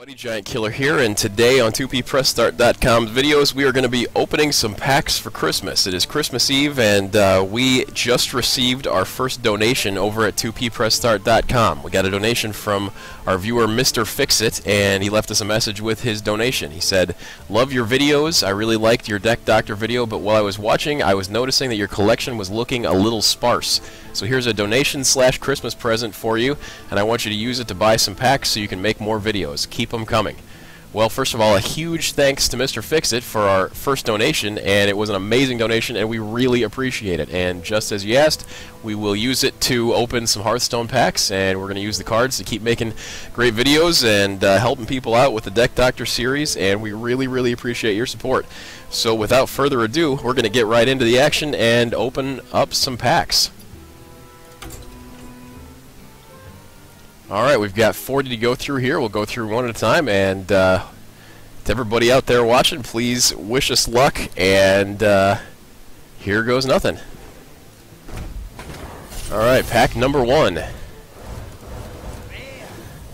Howdy, Giant Killer here, and today on 2ppressstart.com's videos we are going to be opening some packs for Christmas. It is Christmas Eve, and we just received our first donation over at 2ppressstart.com. We got a donation from our viewer Mr. Fixit, and he left us a message with his donation. He said, "Love your videos. I really liked your Deck Doctor video, but while I was watching I was noticing that your collection was looking a little sparse. So here's a donation/Christmas present for you, and I want you to use it to buy some packs so you can make more videos. Keep them coming." Well, first of all, a huge thanks to Mr. Fixit for our first donation, and it was an amazing donation, and we really appreciate it. And just as you asked, we will use it to open some Hearthstone packs, and we're going to use the cards to keep making great videos and helping people out with the Deck Doctor series, and we really appreciate your support. So without further ado, we're going to get right into the action and open up some packs. Alright, we've got 40 to go through here. We'll go through one at a time, and to everybody out there watching, please wish us luck, and here goes nothing. Alright, pack number 1.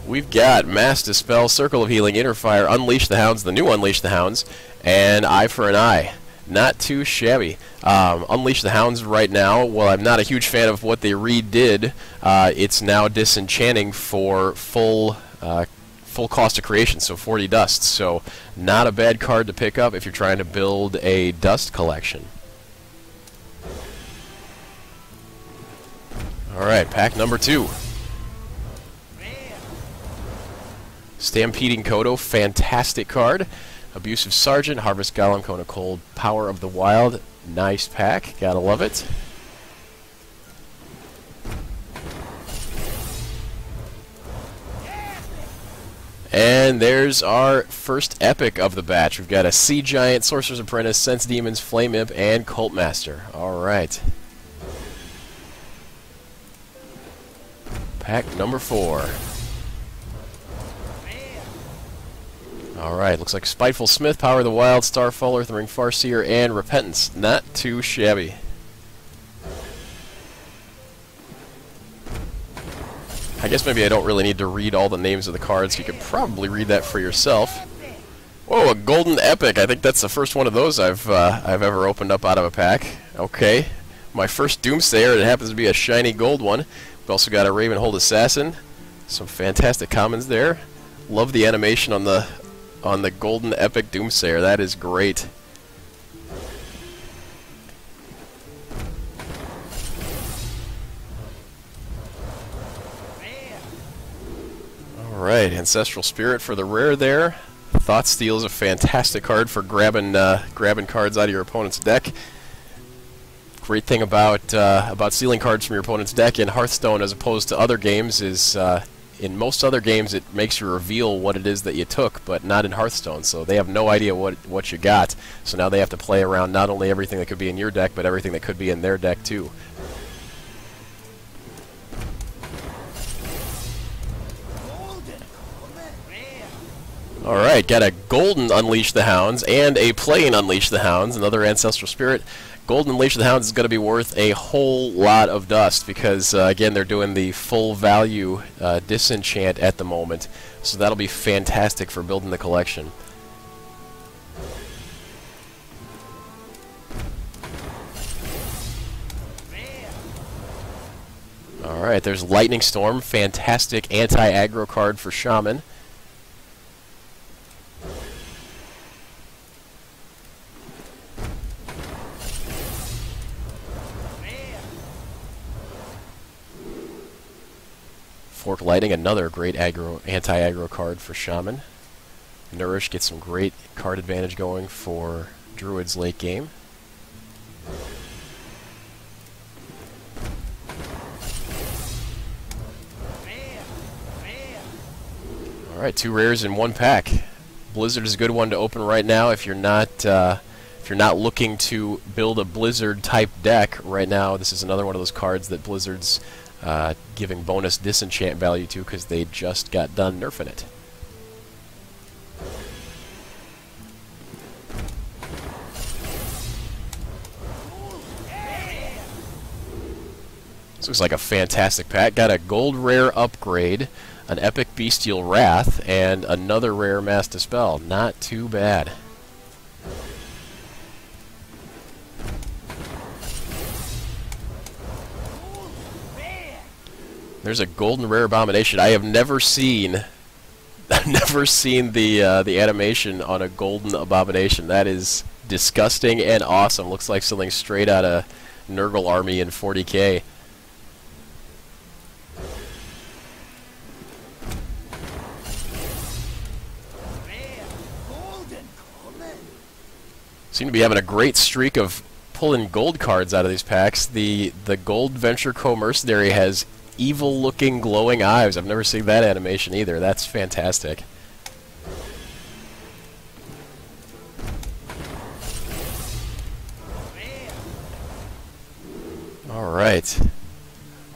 We've got Mass Dispel, Circle of Healing, Inner Fire, Unleash the Hounds, the new Unleash the Hounds, and Eye for an Eye. Not too shabby. Unleash the Hounds right now, well, I'm not a huge fan of what they redid. It's now disenchanting for full cost of creation, so 40 dust. So not a bad card to pick up if you're trying to build a dust collection. Alright, pack number 2. Stampeding Kodo, fantastic card. Abusive Sergeant, Harvest Golem, Cone of Cold, Power of the Wild, nice pack, gotta love it. And there's our first epic of the batch. We've got a Sea Giant, Sorcerer's Apprentice, Sense Demons, Flame Imp, and Cult Master. Alright. Pack number 4. Alright, looks like Spiteful Smith, Power of the Wild, Starfall, Earth Ring, Farseer, and Repentance. Not too shabby. I guess maybe I don't really need to read all the names of the cards. You could probably read that for yourself. Whoa, a Golden Epic. I think that's the first one of those I've ever opened up out of a pack. Okay. My first Doomsayer, it happens to be a shiny gold one. We've also got a Ravenhold Assassin. Some fantastic commons there. Love the animation on the Golden Epic Doomsayer. That is great. Alright, Ancestral Spirit for the rare there. Thoughtsteal is a fantastic card for grabbing cards out of your opponent's deck. Great thing about stealing cards from your opponent's deck in Hearthstone as opposed to other games is in most other games it makes you reveal what it is that you took, but not in Hearthstone, so they have no idea what you got. So now they have to play around not only everything that could be in your deck, but everything that could be in their deck too. Alright, got a Golden Unleash the Hounds and a Plain Unleash the Hounds, another Ancestral Spirit. Golden Unleash the Hounds is going to be worth a whole lot of dust because, again, they're doing the full value disenchant at the moment. So that'll be fantastic for building the collection. Alright, there's Lightning Storm, fantastic anti-aggro card for Shaman. Fork Lighting, another great anti-aggro card for Shaman. Nourish gets some great card advantage going for Druids late game. Alright, 2 rares in 1 pack. Blizzard is a good one to open right now if you're not looking to build a Blizzard type deck right now. This is another one of those cards that Blizzard's giving bonus disenchant value to because they just got done nerfing it. This looks like a fantastic pack. Got a gold rare upgrade, an epic Bestial Wrath, and another rare Mass Dispel. Not too bad. There's a golden rare abomination. I have never seen I've never seen the animation on a golden abomination. That is disgusting and awesome. Looks like something straight out of Nurgle Army in 40K. Seem to be having a great streak of pulling gold cards out of these packs. The Gold Venture Co Mercenary has evil-looking glowing eyes. I've never seen that animation either. That's fantastic. Alright.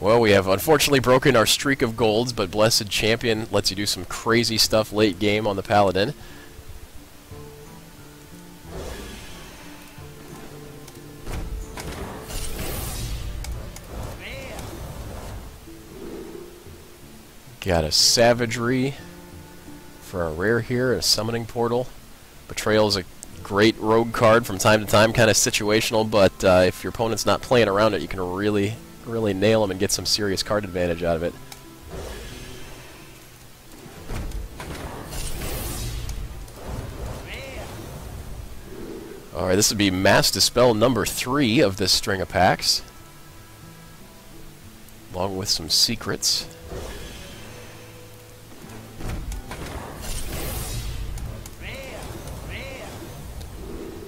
Well, we have unfortunately broken our streak of golds, but Blessed Champion lets you do some crazy stuff late game on the Paladin. Got a Savagery for a rare here, a Summoning Portal. Betrayal is a great rogue card from time to time, kind of situational, but if your opponent's not playing around it, you can really nail them and get some serious card advantage out of it. Alright, this would be Mass Dispel number 3 of this string of packs, along with some secrets.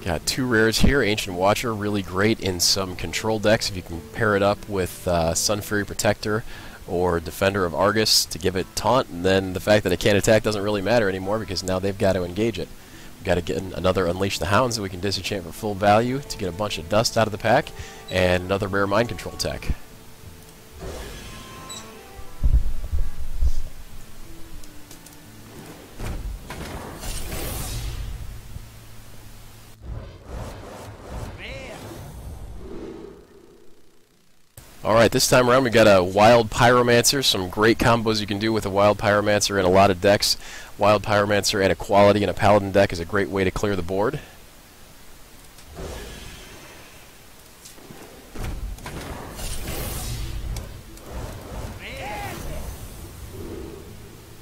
Got 2 rares here. Ancient Watcher, really great in some control decks if you can pair it up with Sun Fury Protector or Defender of Argus to give it taunt, and then the fact that it can't attack doesn't really matter anymore because now they've got to engage it. We've got to get another Unleash the Hounds that we can disenchant for full value to get a bunch of dust out of the pack, and another rare Mind Control tech. Alright, this time around we got a Wild Pyromancer, some great combos you can do with a Wild Pyromancer in a lot of decks. Wild Pyromancer and a Quality in a Paladin deck is a great way to clear the board.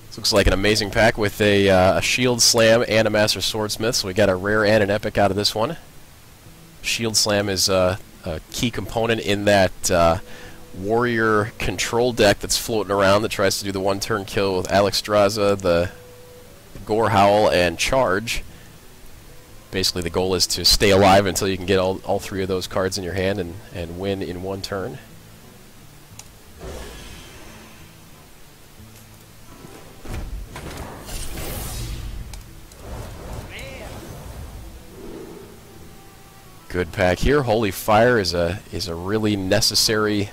This looks like an amazing pack with a Shield Slam and a Master Swordsmith, so we got a rare and an epic out of this one. Shield Slam is a key component in that warrior control deck that's floating around that tries to do the one-turn kill with Alexstrasza, the Gore Howl, and Charge. Basically, the goal is to stay alive until you can get all 3 of those cards in your hand and win in one turn. Good pack here. Holy Fire is a really necessary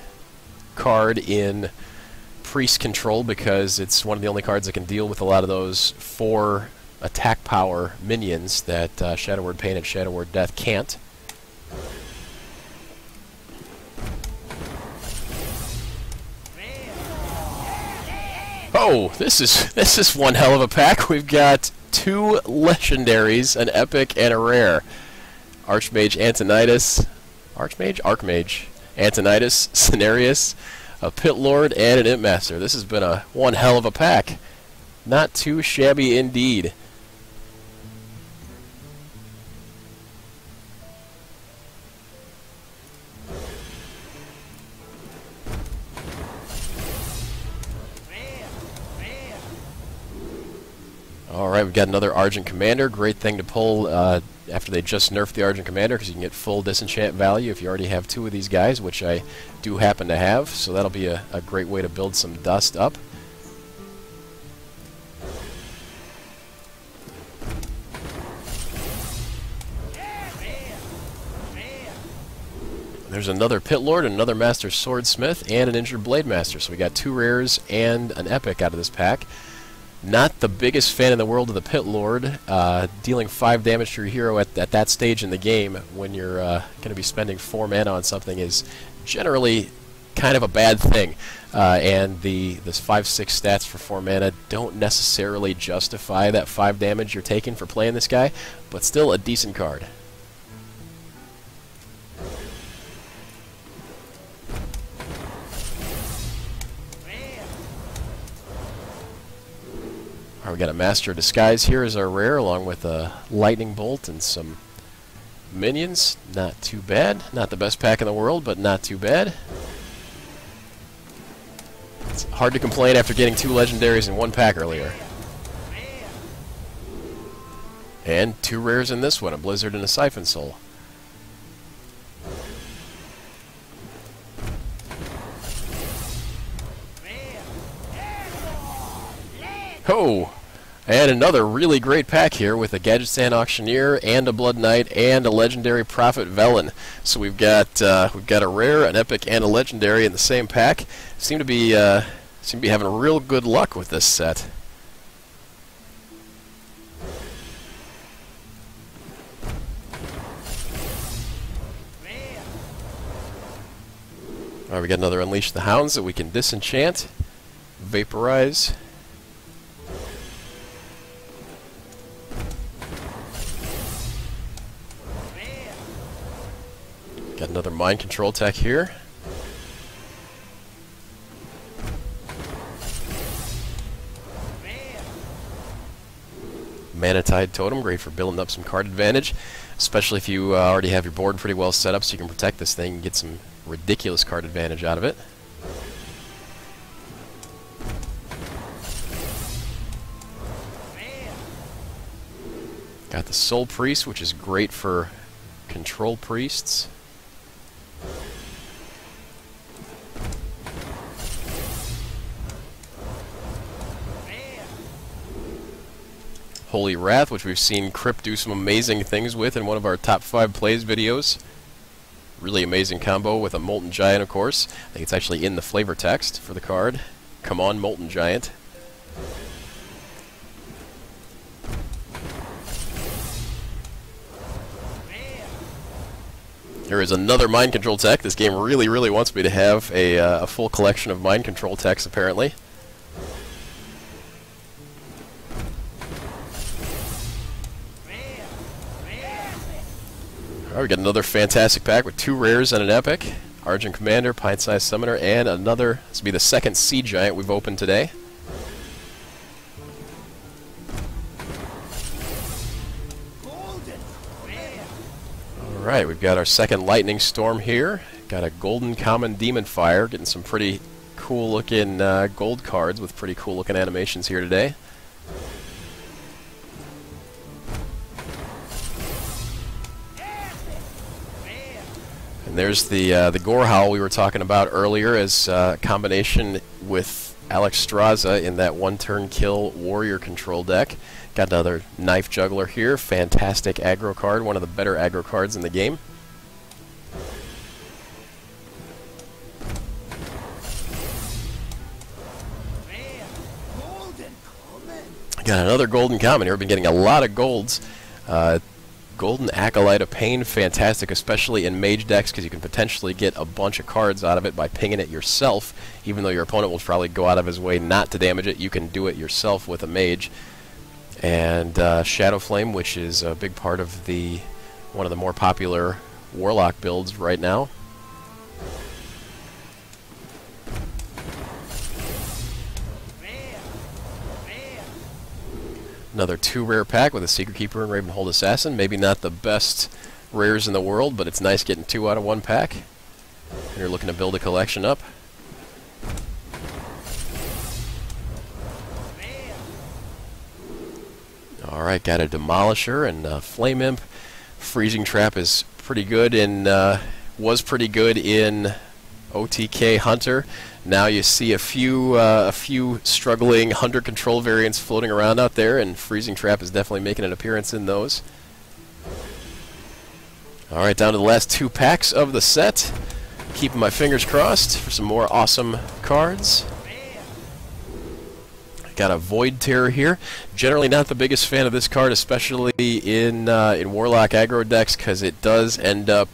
card in Priest Control because it's one of the only cards that can deal with a lot of those 4 attack power minions that Shadow Word Pain and Shadow Word Death can't. Oh, this is one hell of a pack. We've got 2 legendaries, an epic and a rare. Archmage Antonidas, Archmage Antonidas, Cenarius, a Pit Lord, and an Imp Master. This has been one hell of a pack. Not too shabby indeed. Alright, we've got another Argent Commander. Great thing to pull after they just nerfed the Argent Commander because you can get full disenchant value if you already have 2 of these guys, which I do happen to have, so that'll be a great way to build some dust up. There's another Pit Lord, another Master Swordsmith, and an Injured Blade Master, so we got 2 rares and an epic out of this pack. Not the biggest fan in the world of the Pit Lord. Dealing 5 damage to your hero at that stage in the game when you're going to be spending 4 mana on something is generally kind of a bad thing. And this 5/6 stats for 4 mana don't necessarily justify that 5 damage you're taking for playing this guy, but still a decent card. Alright, we got a Master of Disguise here as our rare, along with a Lightning Bolt and some minions. Not too bad. Not the best pack in the world, but not too bad. It's hard to complain after getting 2 legendaries in 1 pack earlier. And 2 rares in this one, a Blizzard and a Siphon Soul. Oh! And another really great pack here with a Gadget Stand Auctioneer and a Blood Knight and a legendary Prophet Velen. So we've got a rare, an epic, and a legendary in the same pack. Seem to be having real good luck with this set. Alright, we got another Unleash the Hounds that we can disenchant, vaporize. Got another Mind Control tech here. Manatide Totem, great for building up some card advantage, especially if you already have your board pretty well set up so you can protect this thing and get some ridiculous card advantage out of it. Got the Soul Priest, which is great for control priests. Holy Wrath, which we've seen Crypt do some amazing things with in one of our top 5 plays videos. Really amazing combo with a Molten Giant, of course. I think it's actually in the flavor text for the card. Come on, Molten Giant. Here is another Mind Control tech. This game really, really wants me to have a full collection of Mind Control techs, apparently. Alright, we got another fantastic pack with 2 rares and an epic. Argent Commander, Pint-Sized Summoner, and another, this will be the second Sea Giant we've opened today. Alright, we've got our second Lightning Storm here. Got a Golden Common Demon Fire, getting some pretty cool looking gold cards with pretty cool looking animations here today. And there's the Gorehowl we were talking about earlier as a combination with Alex Straza in that 1-turn kill warrior control deck. Got another Knife Juggler here, fantastic aggro card, one of the better aggro cards in the game. Got another Golden Common here. We've been getting a lot of golds. Golden Acolyte of Pain, fantastic, especially in mage decks, because you can potentially get a bunch of cards out of it by pinging it yourself. Even though your opponent will probably go out of his way not to damage it, you can do it yourself with a mage. And Shadow Flame, which is a big part of one of the more popular Warlock builds right now. Another 2 rare pack with a Secret Keeper and Ravenhold Assassin. Maybe not the best rares in the world, but it's nice getting 2 out of 1 pack. And you're looking to build a collection up. Alright, got a Demolisher and a Flame Imp. Freezing Trap is pretty good was pretty good in OTK Hunter. Now you see a few struggling Hunter control variants floating around out there, and Freezing Trap is definitely making an appearance in those. Alright, down to the last 2 packs of the set. Keeping my fingers crossed for some more awesome cards. Got a Void Terror here. Generally not the biggest fan of this card, especially in Warlock aggro decks, because it does end up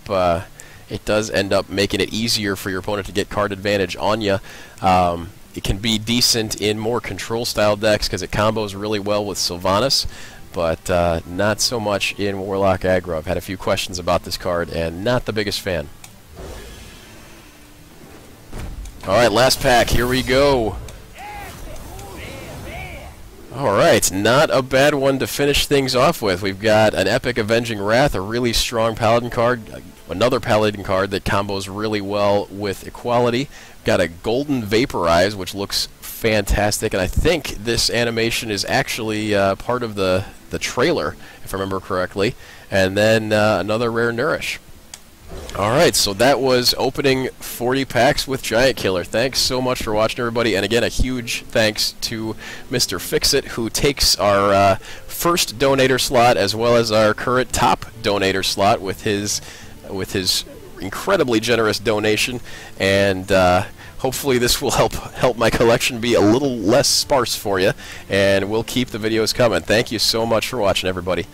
it does end up making it easier for your opponent to get card advantage on you. It can be decent in more control-style decks because it combos really well with Sylvanas, but not so much in Warlock aggro. I've had a few questions about this card, and not the biggest fan. Alright, last pack, here we go. Alright, not a bad one to finish things off with. We've got an Epic Avenging Wrath, a really strong Paladin card, another Paladin card that combos really well with Equality. Got a Golden Vaporize, which looks fantastic, and I think this animation is actually part of the trailer, if I remember correctly. And then another Rare Nourish. Alright, so that was opening 40 packs with Giant Killer. Thanks so much for watching, everybody, and again, a huge thanks to Mr. Fixit, who takes our first donator slot as well as our current top donator slot with his incredibly generous donation, and hopefully this will help my collection be a little less sparse for you, and we'll keep the videos coming. Thank you so much for watching, everybody.